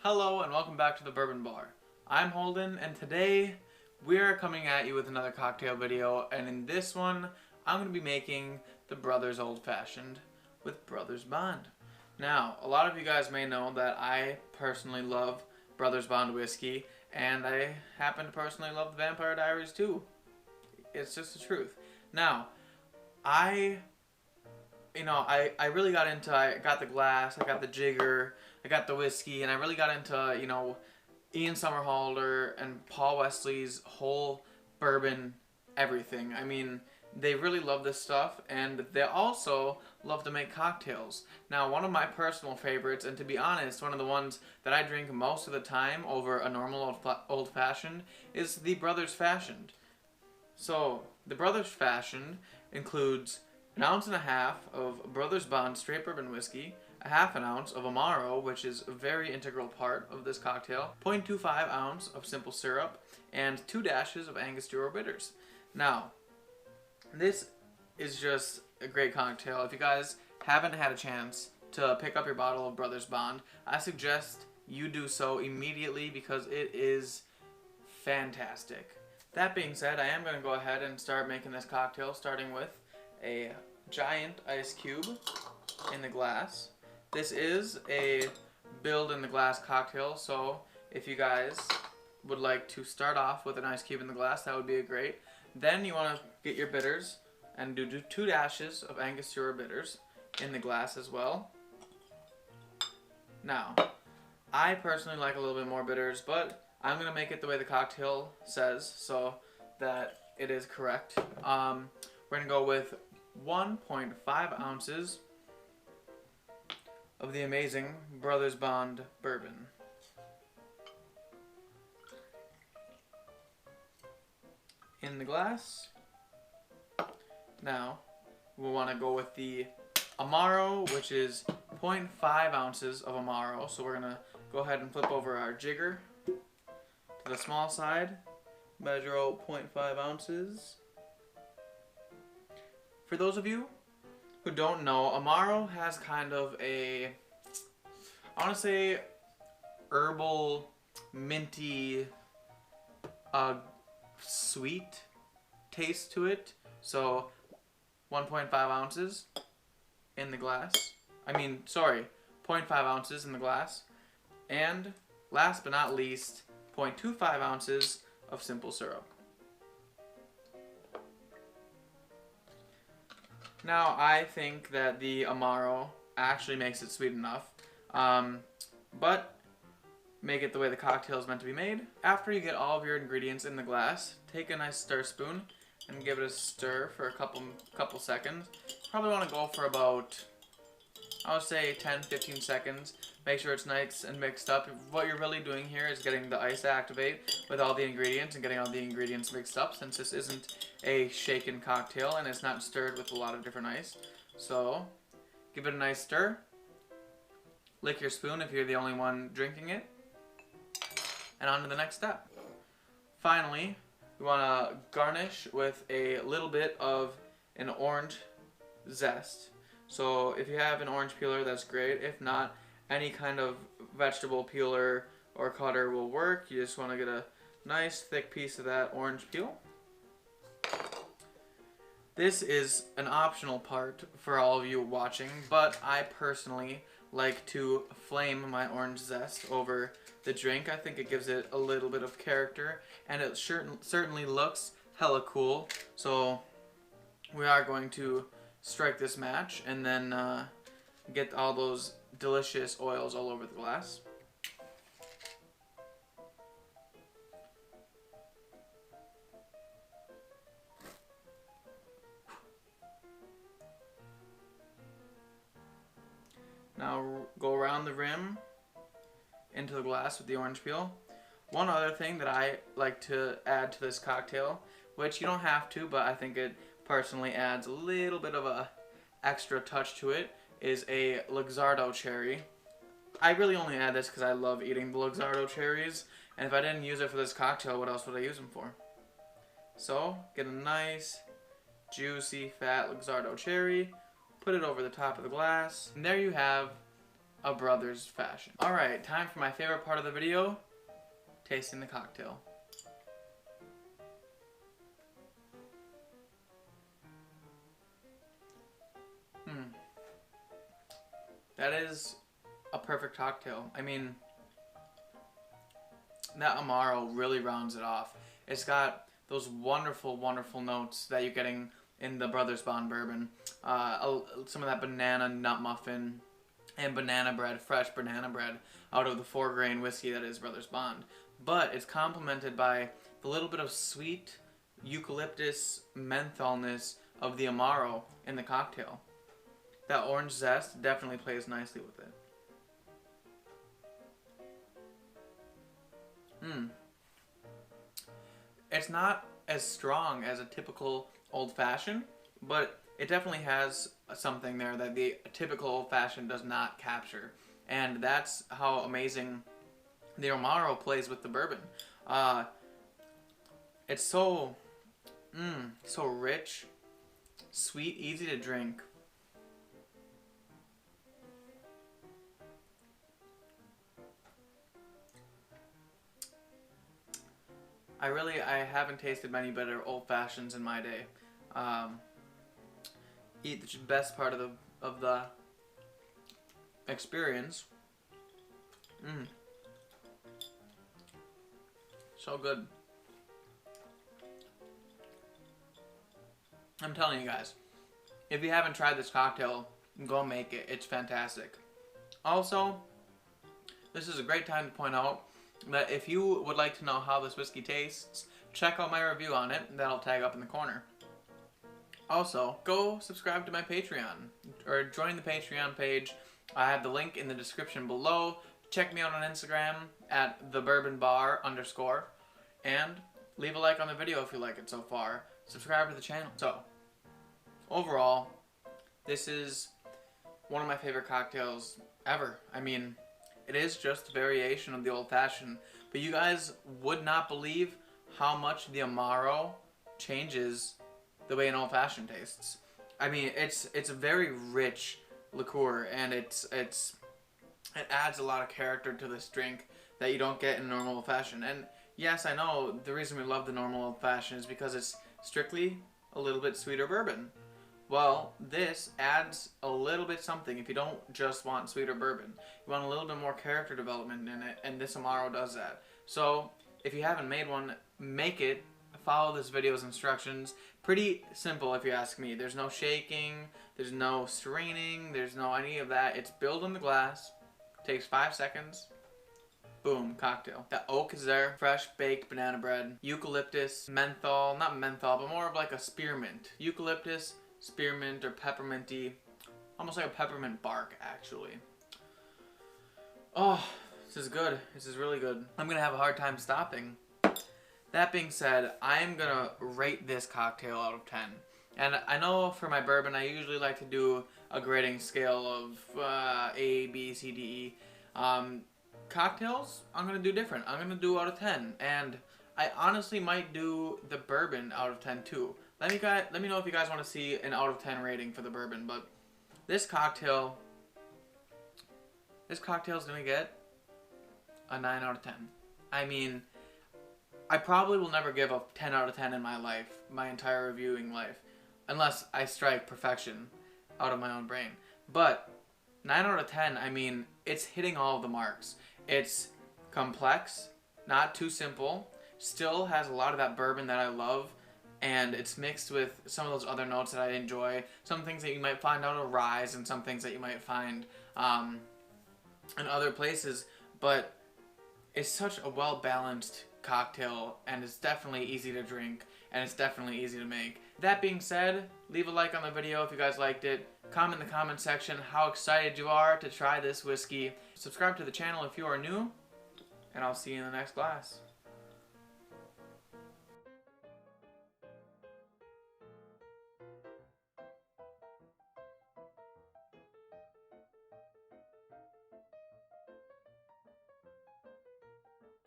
Hello and welcome back to the Bourbon Bar. I'm Holden and today we're coming at you with another cocktail video, and in this one I'm going to be making the Brothers Old Fashioned with Brothers Bond. Now, a lot of you guys may know that I personally love Brothers Bond whiskey, and I happen to personally love the Vampire Diaries too. It's just the truth. Now, I really got into, I got the glass, I got the jigger, I got the whiskey, and I really got into, Ian Somerhalder and Paul Wesley's whole bourbon everything. I mean, they really love this stuff, and they also love to make cocktails. Now, one of my personal favorites, and to be honest, one of the ones that I drink most of the time over a normal old-fashioned, is the Brothers Fashioned. So, the Brothers Fashioned includes an ounce and a half of Brothers Bond straight bourbon whiskey, a half an ounce of Amaro, which is a very integral part of this cocktail, 0.25 ounce of simple syrup, and 2 dashes of Angostura bitters. Now, this is just a great cocktail. If you guys haven't had a chance to pick up your bottle of Brothers Bond, I suggest you do so immediately because it is fantastic. That being said, I am going to go ahead and start making this cocktail, starting with a giant ice cube in the glass. This is a build in the glass cocktail, so if you guys would like to start off with an ice cube in the glass, that would be great. Then you want to get your bitters and do 2 dashes of Angostura bitters in the glass as well. Now, I personally like a little bit more bitters, but I'm going to make it the way the cocktail says so that it is correct. We're going to go with 1.5 ounces of the amazing Brothers Bond bourbon. In the glass. Now, we'll want to go with the Amaro, which is 0.5 ounces of Amaro. So we're going to go ahead and flip over our jigger to the small side. Measure out 0.5 ounces. For those of you who don't know, Amaro has kind of a, I want to say, herbal, minty, sweet taste to it. So 1.5 ounces in the glass. 0.5 ounces in the glass. And last but not least, 0.25 ounces of simple syrup. Now, I think that the Amaro actually makes it sweet enough, but make it the way the cocktail is meant to be made. After you get all of your ingredients in the glass, take a nice stir spoon and give it a stir for a couple seconds. Probably want to go for about, I would say, 10-15 seconds. Make sure it's nice and mixed up. What you're really doing here is getting the ice to activate with all the ingredients and getting all the ingredients mixed up, since this isn't a shaken cocktail and it's not stirred with a lot of different ice. So give it a nice stir. Lick your spoon if you're the only one drinking it. And on to the next step. Finally, we want to garnish with a little bit of an orange zest. So if you have an orange peeler, that's great. If not, any kind of vegetable peeler or cutter will work. You just want to get a nice thick piece of that orange peel. This is an optional part for all of you watching, but I personally like to flame my orange zest over the drink. I think it gives it a little bit of character, and it certainly looks hella cool. So we are going to strike this match and then get all those delicious oils all over the glass. Now go around the rim into the glass with the orange peel. One other thing that I like to add to this cocktail, which you don't have to, but I think it personally adds a little bit of a extra touch to it, is a Luxardo cherry. I really only add this because I love eating the Luxardo cherries, and if I didn't use it for this cocktail, what else would I use them for? So, get a nice, juicy, fat Luxardo cherry, put it over the top of the glass, and there you have a brother's fashion. Alright, time for my favorite part of the video, tasting the cocktail. That is a perfect cocktail. I mean, that Amaro really rounds it off. It's got those wonderful, wonderful notes that you're getting in the Brothers Bond bourbon. Some of that banana nut muffin and banana bread, fresh banana bread, out of the 4-grain whiskey that is Brothers Bond. But it's complemented by the little bit of sweet eucalyptus mentholness of the Amaro in the cocktail. That orange zest definitely plays nicely with it. It's not as strong as a typical old-fashioned, but it definitely has something there that the typical old-fashioned does not capture. And that's how amazing the Amaro plays with the bourbon. It's so rich, sweet, easy to drink. I haven't tasted many better old fashions in my day. Eat the best part of the experience. So good. I'm telling you guys, if you haven't tried this cocktail, go make it. It's fantastic. Also, this is a great time to point out that if you would like to know how this whiskey tastes, check out my review on it. That'll tag up in the corner. Also, go subscribe to my Patreon, or join the Patreon page. I have the link in the description below. Check me out on Instagram at @thebourbonbar_, and leave a like on the video if you like it so far. Subscribe to the channel. So, overall, this is one of my favorite cocktails ever. I mean, it is just a variation of the old-fashioned, but you guys would not believe how much the Amaro changes the way an old-fashioned tastes. I mean, it's a very rich liqueur, and it adds a lot of character to this drink that you don't get in normal old-fashioned. And yes, I know the reason we love the normal old-fashioned is because it's strictly a little bit sweeter bourbon. Well, this adds a little bit something if you don't just want sweeter bourbon. You want a little bit more character development in it, and this Amaro does that. So, if you haven't made one, make it. Follow this video's instructions. Pretty simple if you ask me. There's no shaking, there's no straining, there's no any of that. It's built in the glass, takes 5 seconds. Boom, cocktail. The oak is there, fresh baked banana bread, eucalyptus, menthol, not menthol, but more of like a spearmint. Eucalyptus, spearmint, or pepperminty, almost like a peppermint bark actually. Oh, this is good. This is really good. I'm gonna have a hard time stopping. That being said, I'm gonna rate this cocktail out of 10. And I know for my bourbon, I usually like to do a grading scale of A, B, C, D, E. Cocktails, I'm gonna do different. I'm gonna do out of 10, and I honestly might do the bourbon out of 10 too. Let me know if you guys want to see an out of 10 rating for the bourbon. But this cocktail is gonna get a 9 out of 10. I mean, I probably will never give a 10 out of 10 in my life, my entire reviewing life, unless I strike perfection out of my own brain. But 9 out of 10, I mean, it's hitting all of the marks. It's complex, not too simple, still has a lot of that bourbon that I love, and it's mixed with some of those other notes that I enjoy, some things that you might find out of rye, and some things that you might find in other places, but it's such a well-balanced cocktail, and it's definitely easy to drink, and it's definitely easy to make. That being said, leave a like on the video if you guys liked it. Comment in the comment section how excited you are to try this whiskey. Subscribe to the channel if you are new, and I'll see you in the next glass.